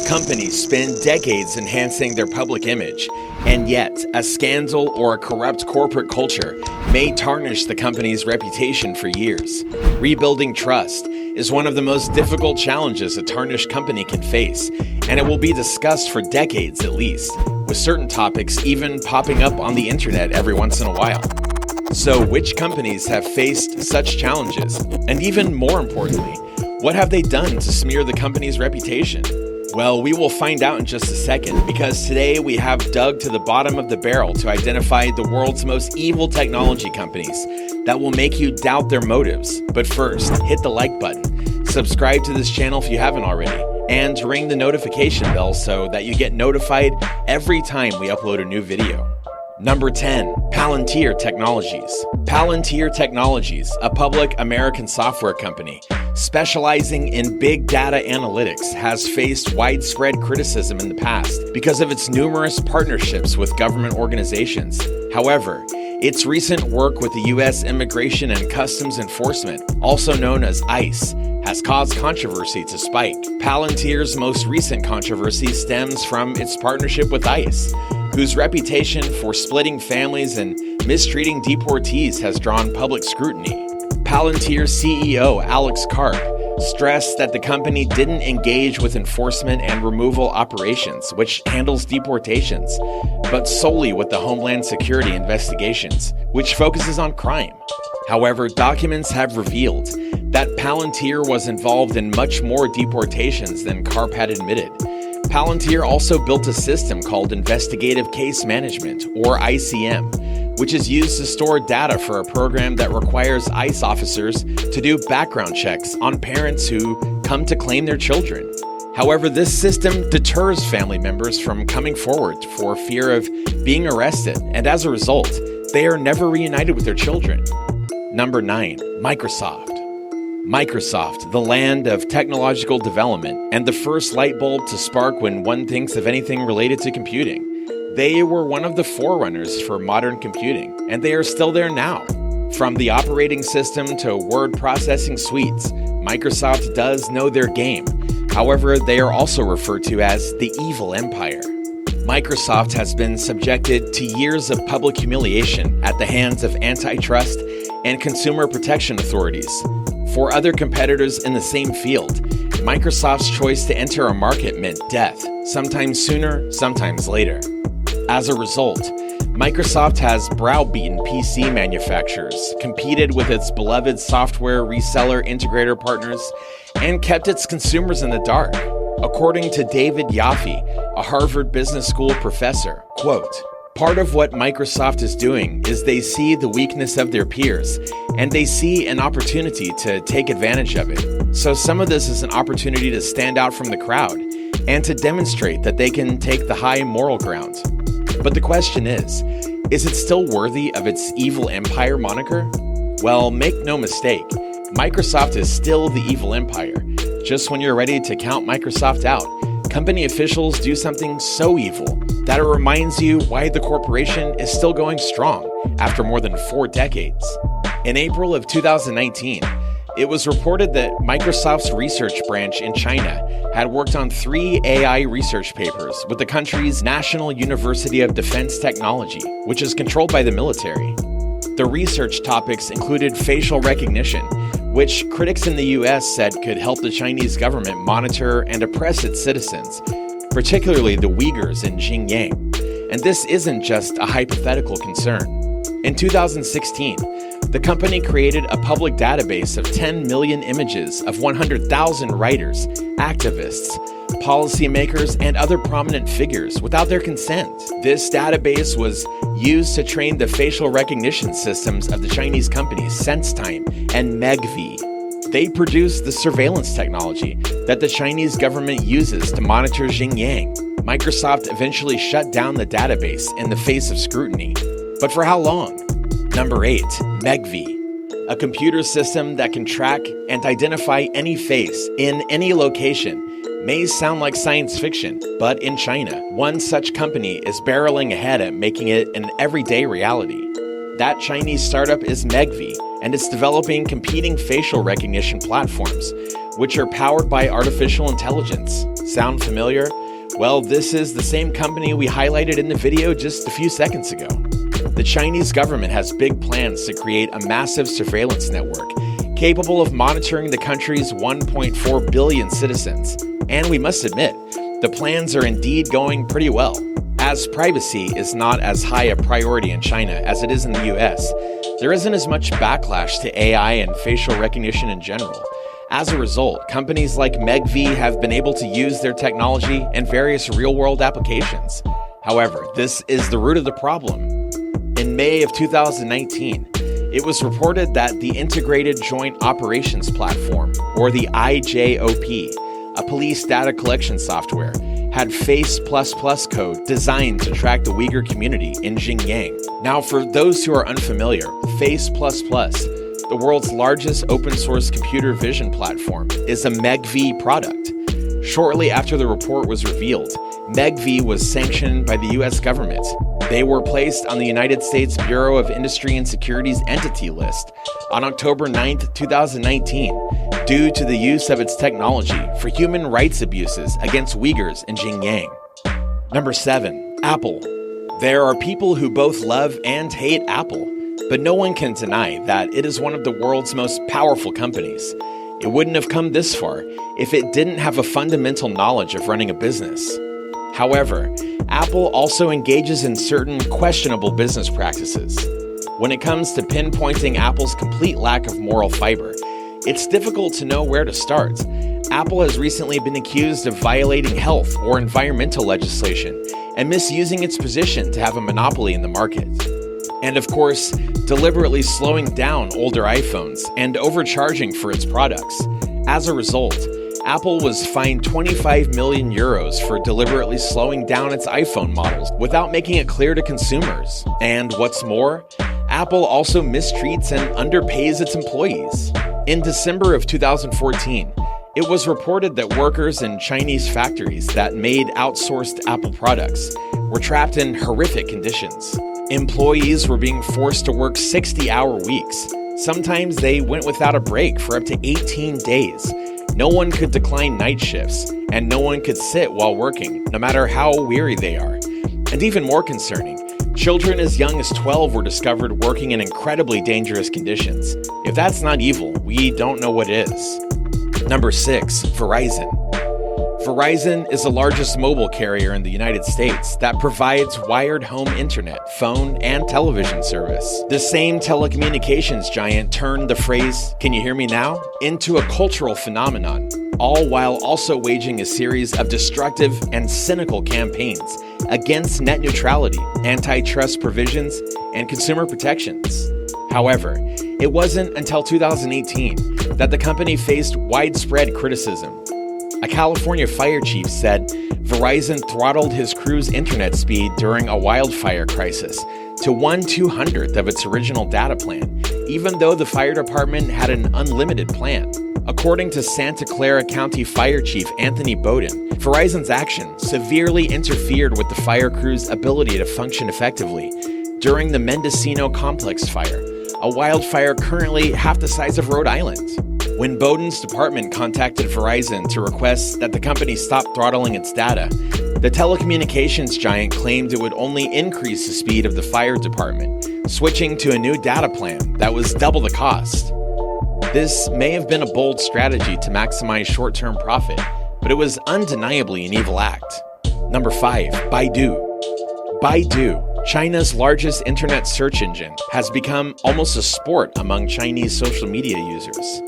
Companies spend decades enhancing their public image, and yet a scandal or a corrupt corporate culture may tarnish the company's reputation for years. Rebuilding trust is one of the most difficult challenges a tarnished company can face, and it will be discussed for decades at least, with certain topics even popping up on the internet every once in a while. So, which companies have faced such challenges? And even more importantly, what have they done to smear the company's reputation? Well, we will find out in just a second, because today we have dug to the bottom of the barrel to identify the world's most evil technology companies that will make you doubt their motives. But first, hit the like button, subscribe to this channel if you haven't already, and ring the notification bell so that you get notified every time we upload a new video. Number 10, Palantir Technologies. Palantir Technologies, a public American software company specializing in big data analytics, has faced widespread criticism in the past because of its numerous partnerships with government organizations. However, its recent work with the U.S. Immigration and Customs Enforcement, also known as ICE, has caused controversy to spike. Palantir's most recent controversy stems from its partnership with ICE, whose reputation for splitting families and mistreating deportees has drawn public scrutiny. Palantir CEO Alex Karp stressed that the company didn't engage with enforcement and removal operations, which handles deportations, but solely with the Homeland Security investigations, which focuses on crime. However, documents have revealed that Palantir was involved in much more deportations than Karp had admitted. Palantir also built a system called Investigative Case Management, or ICM, which is used to store data for a program that requires ICE officers to do background checks on parents who come to claim their children. However, this system deters family members from coming forward for fear of being arrested, and as a result, they are never reunited with their children. Number 9, Microsoft. Microsoft, the land of technological development and the first light bulb to spark when one thinks of anything related to computing. They were one of the forerunners for modern computing, and they are still there now. From the operating system to word processing suites, Microsoft does know their game. However, they are also referred to as the evil empire. Microsoft has been subjected to years of public humiliation at the hands of antitrust and consumer protection authorities. For other competitors in the same field, Microsoft's choice to enter a market meant death, sometimes sooner, sometimes later. As a result, Microsoft has browbeaten PC manufacturers, competed with its beloved software reseller integrator partners, and kept its consumers in the dark. According to David Yaffe, a Harvard Business School professor, quote, "Part of what Microsoft is doing is they see the weakness of their peers, and they see an opportunity to take advantage of it. So some of this is an opportunity to stand out from the crowd and to demonstrate that they can take the high moral ground. But the question is it still worthy of its evil empire moniker? Well, make no mistake, Microsoft is still the evil empire. Just when you're ready to count Microsoft out, company officials do something so evil that it reminds you why the corporation is still going strong after more than 4 decades. In April of 2019, it was reported that Microsoft's research branch in China had worked on 3 AI research papers with the country's National University of Defense Technology, which is controlled by the military. The research topics included facial recognition, which critics in the US said could help the Chinese government monitor and oppress its citizens, particularly the Uyghurs in Xinjiang. And this isn't just a hypothetical concern. In 2016, the company created a public database of 10 million images of 100,000 writers, activists, policymakers, and other prominent figures without their consent. This database was used to train the facial recognition systems of the Chinese companies SenseTime and Megvii. They produced the surveillance technology that the Chinese government uses to monitor Xinjiang. Microsoft eventually shut down the database in the face of scrutiny. But for how long? Number 8, Megvii, a computer system that can track and identify any face in any location. May sound like science fiction, but in China, one such company is barreling ahead at making it an everyday reality. That Chinese startup is Megvii, and it's developing competing facial recognition platforms, which are powered by artificial intelligence. Sound familiar? Well, this is the same company we highlighted in the video just a few seconds ago. The Chinese government has big plans to create a massive surveillance network capable of monitoring the country's 1.4 billion citizens. And we must admit, the plans are indeed going pretty well. As privacy is not as high a priority in China as it is in the US, there isn't as much backlash to AI and facial recognition in general. As a result, companies like MegV have been able to use their technology in various real-world applications. However, this is the root of the problem. In May of 2019, it was reported that the Integrated Joint Operations Platform, or the IJOP, a police data collection software, had Face++ code designed to track the Uyghur community in Xinjiang. Now, for those who are unfamiliar, Face++, the world's largest open-source computer vision platform, is a MegV product. Shortly after the report was revealed, MegV was sanctioned by the US government. They were placed on the United States Bureau of Industry and Security's Entity List on October 9, 2019, due to the use of its technology for human rights abuses against Uyghurs in Xinjiang. Number 7. Apple. There are people who both love and hate Apple, but no one can deny that it is one of the world's most powerful companies. It wouldn't have come this far if it didn't have a fundamental knowledge of running a business. However, Apple also engages in certain questionable business practices. When it comes to pinpointing Apple's complete lack of moral fiber, it's difficult to know where to start. Apple has recently been accused of violating health or environmental legislation and misusing its position to have a monopoly in the market. And of course, deliberately slowing down older iPhones and overcharging for its products. As a result, Apple was fined 25 million euros for deliberately slowing down its iPhone models without making it clear to consumers. And what's more, Apple also mistreats and underpays its employees. In December of 2014, it was reported that workers in Chinese factories that made outsourced Apple products were trapped in horrific conditions. Employees were being forced to work 60-hour weeks. Sometimes they went without a break for up to 18 days. No one could decline night shifts, and no one could sit while working, no matter how weary they are. And even more concerning, children as young as 12 were discovered working in incredibly dangerous conditions. If that's not evil, we don't know what is. Number 6. Verizon. Verizon is the largest mobile carrier in the United States that provides wired home internet, phone, and television service. The same telecommunications giant turned the phrase, "Can you hear me now?" into a cultural phenomenon, all while also waging a series of destructive and cynical campaigns against net neutrality, antitrust provisions, and consumer protections. However, it wasn't until 2018 that the company faced widespread criticism. A California fire chief said Verizon throttled his crew's internet speed during a wildfire crisis to 1/200th of its original data plan, even though the fire department had an unlimited plan. According to Santa Clara County Fire Chief Anthony Bowden, Verizon's action severely interfered with the fire crew's ability to function effectively during the Mendocino Complex fire, a wildfire currently half the size of Rhode Island. When Bowden's department contacted Verizon to request that the company stop throttling its data, the telecommunications giant claimed it would only increase the speed of the fire department, switching to a new data plan that was double the cost. This may have been a bold strategy to maximize short-term profit, but it was undeniably an evil act. Number 5. Baidu. Baidu, China's largest internet search engine, has become almost a sport among Chinese social media users.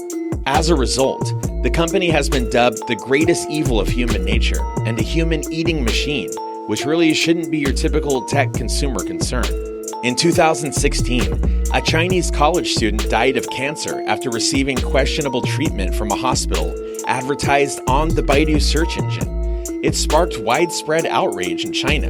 As a result, the company has been dubbed the greatest evil of human nature and a human-eating machine, which really shouldn't be your typical tech consumer concern. In 2016, a Chinese college student died of cancer after receiving questionable treatment from a hospital advertised on the Baidu search engine. It sparked widespread outrage in China.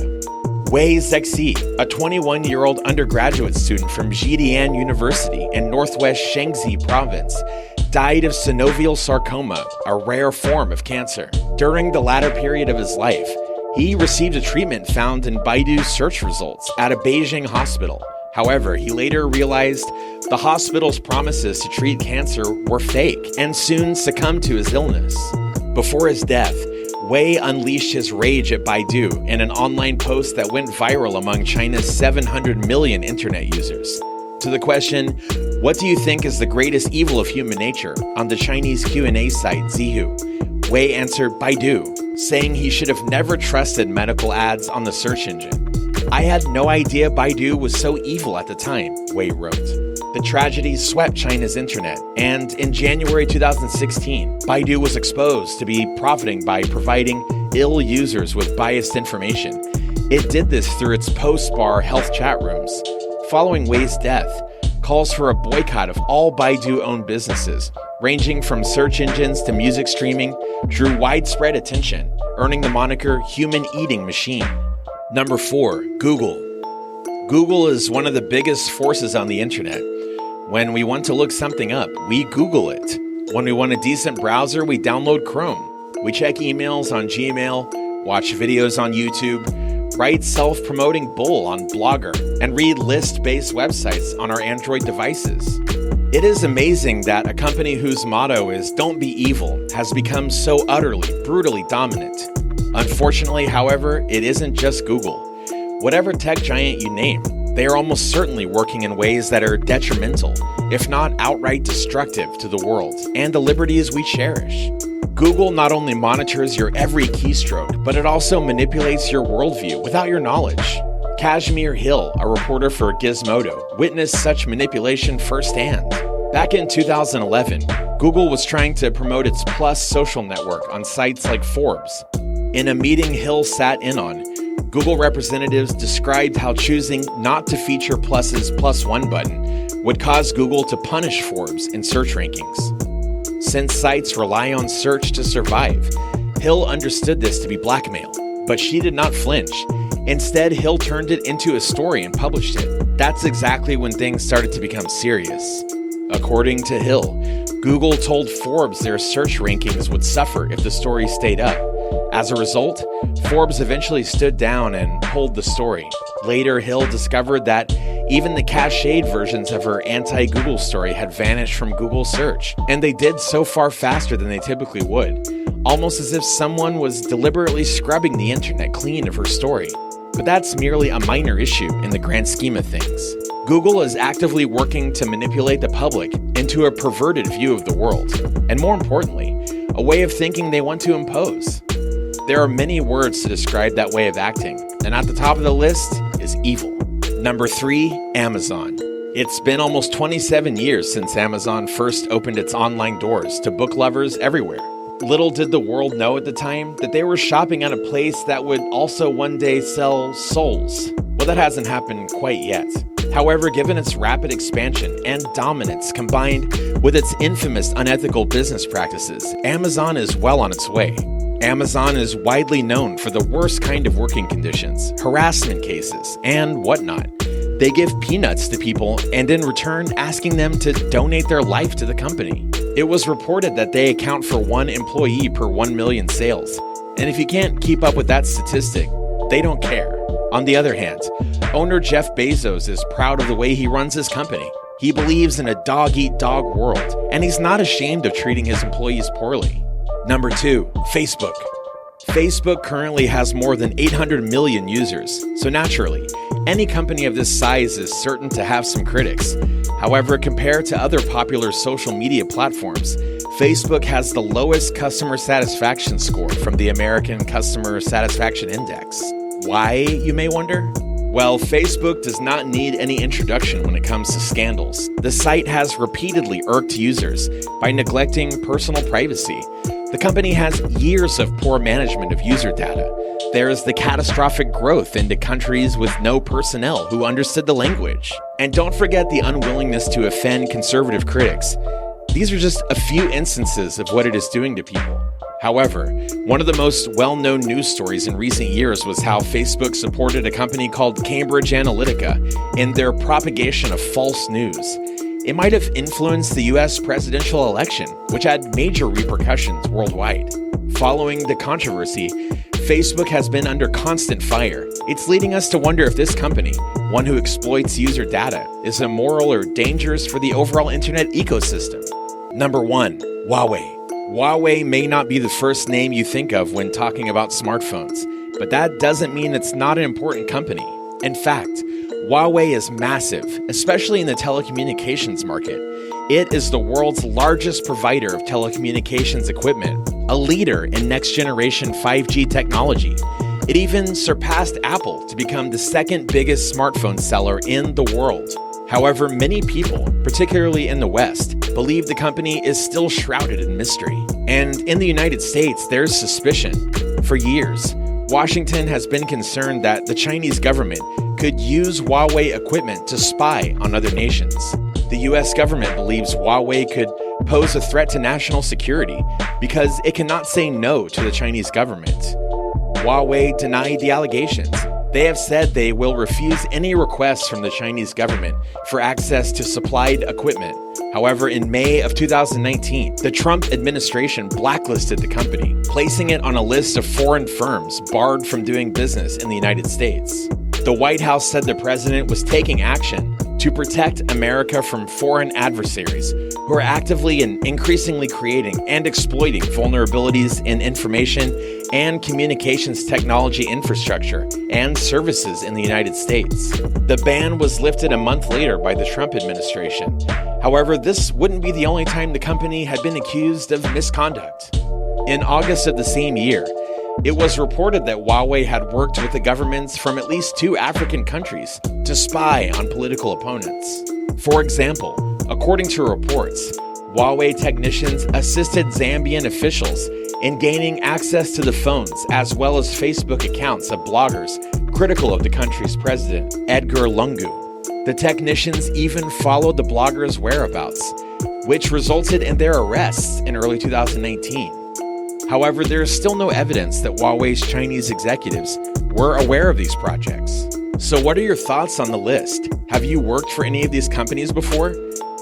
Wei Zexi, a 21-year-old undergraduate student from Jidian University in northwest Shaanxi province, died of synovial sarcoma, a rare form of cancer. During the latter period of his life, he received a treatment found in Baidu's search results at a Beijing hospital, However, he later realized the hospital's promises to treat cancer were fake and soon succumbed to his illness. Before his death, Wei unleashed his rage at Baidu in an online post that went viral among China's 700 million internet users. To the question, what do you think is the greatest evil of human nature, on the Chinese Q&A site Zhihu, Wei answered Baidu, saying he should have never trusted medical ads on the search engine. I had no idea Baidu was so evil at the time, Wei wrote. The tragedy swept China's internet, and in January 2016, Baidu was exposed to be profiting by providing ill users with biased information. It did this through its post-bar health chat rooms. Following Wei's death, calls for a boycott of all Baidu-owned businesses, ranging from search engines to music streaming, drew widespread attention, earning the moniker human eating machine. Number 4, Google. Google is one of the biggest forces on the internet. When we want to look something up, we Google it. When we want a decent browser, we download Chrome. We check emails on Gmail, watch videos on YouTube, write self-promoting bull on Blogger, and read list-based websites on our Android devices. It is amazing that a company whose motto is "Don't be evil" has become so utterly, brutally dominant. Unfortunately, however, it isn't just Google. Whatever tech giant you name, they are almost certainly working in ways that are detrimental, if not outright destructive to the world and the liberties we cherish. Google not only monitors your every keystroke, but it also manipulates your worldview without your knowledge. Kashmir Hill, a reporter for Gizmodo, witnessed such manipulation firsthand. Back in 2011, Google was trying to promote its Plus social network on sites like Forbes. In a meeting Hill sat in on, Google representatives described how choosing not to feature Plus's +1 button would cause Google to punish Forbes in search rankings. Since sites rely on search to survive, Hill understood this to be blackmail, but she did not flinch. Instead, Hill turned it into a story and published it. That's exactly when things started to become serious. According to Hill, Google told Forbes their search rankings would suffer if the story stayed up. As a result, Forbes eventually stood down and pulled the story. Later, Hill discovered that even the cached versions of her anti-Google story had vanished from Google search, and they did so far faster than they typically would, almost as if someone was deliberately scrubbing the internet clean of her story. But that's merely a minor issue in the grand scheme of things. Google is actively working to manipulate the public into a perverted view of the world, and more importantly, a way of thinking they want to impose. There are many words to describe that way of acting, and at the top of the list is evil. Number 3, Amazon. It's been almost 27 years since Amazon first opened its online doors to book lovers everywhere. Little did the world know at the time that they were shopping at a place that would also one day sell souls. Well, that hasn't happened quite yet. However, given its rapid expansion and dominance combined with its infamous unethical business practices, Amazon is well on its way. Amazon is widely known for the worst kind of working conditions, harassment cases, and whatnot. They give peanuts to people and in return asking them to donate their life to the company. It was reported that they account for 1 employee per 1 million sales. And if you can't keep up with that statistic, they don't care. On the other hand, owner Jeff Bezos is proud of the way he runs his company. He believes in a dog-eat-dog world, and he's not ashamed of treating his employees poorly. Number 2, Facebook. Facebook currently has more than 800 million users, so naturally, any company of this size is certain to have some critics. However, compared to other popular social media platforms, Facebook has the lowest customer satisfaction score from the American Customer Satisfaction Index. Why, you may wonder? Well, Facebook does not need any introduction when it comes to scandals. The site has repeatedly irked users by neglecting personal privacy. The company has years of poor management of user data. There is the catastrophic growth into countries with no personnel who understood the language. And don't forget the unwillingness to offend conservative critics. These are just a few instances of what it is doing to people. However, one of the most well-known news stories in recent years was how Facebook supported a company called Cambridge Analytica in their propagation of false news. It might have influenced the US presidential election, which had major repercussions worldwide. Following the controversy, Facebook has been under constant fire. It's leading us to wonder if this company, one who exploits user data, is immoral or dangerous for the overall internet ecosystem. Number 1. Huawei. Huawei may not be the first name you think of when talking about smartphones, but that doesn't mean it's not an important company. In fact, Huawei is massive, especially in the telecommunications market. It is the world's largest provider of telecommunications equipment, a leader in next-generation 5G technology. It even surpassed Apple to become the second biggest smartphone seller in the world. However, many people, particularly in the West, believe the company is still shrouded in mystery. And in the United States, there's suspicion. For years, Washington has been concerned that the Chinese government could use Huawei equipment to spy on other nations. The US government believes Huawei could pose a threat to national security because it cannot say no to the Chinese government. Huawei denied the allegations. They have said they will refuse any requests from the Chinese government for access to supplied equipment. However, in May of 2019, the Trump administration blacklisted the company, placing it on a list of foreign firms barred from doing business in the United States. The White House said the president was taking action to protect America from foreign adversaries who are actively and increasingly creating and exploiting vulnerabilities in information and communications technology infrastructure and services in the United States. The ban was lifted a month later by the Trump administration. However, this wouldn't be the only time the company had been accused of misconduct. In August of the same year, it was reported that Huawei had worked with the governments from at least 2 African countries to spy on political opponents. For example, according to reports, Huawei technicians assisted Zambian officials in gaining access to the phones as well as Facebook accounts of bloggers critical of the country's president, Edgar Lungu. The technicians even followed the bloggers' whereabouts, which resulted in their arrests in early 2019. However, there is still no evidence that Huawei's Chinese executives were aware of these projects. So what are your thoughts on the list? Have you worked for any of these companies before?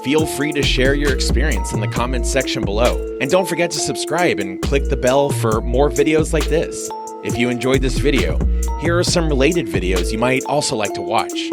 Feel free to share your experience in the comments section below. And don't forget to subscribe and click the bell for more videos like this. If you enjoyed this video, here are some related videos you might also like to watch.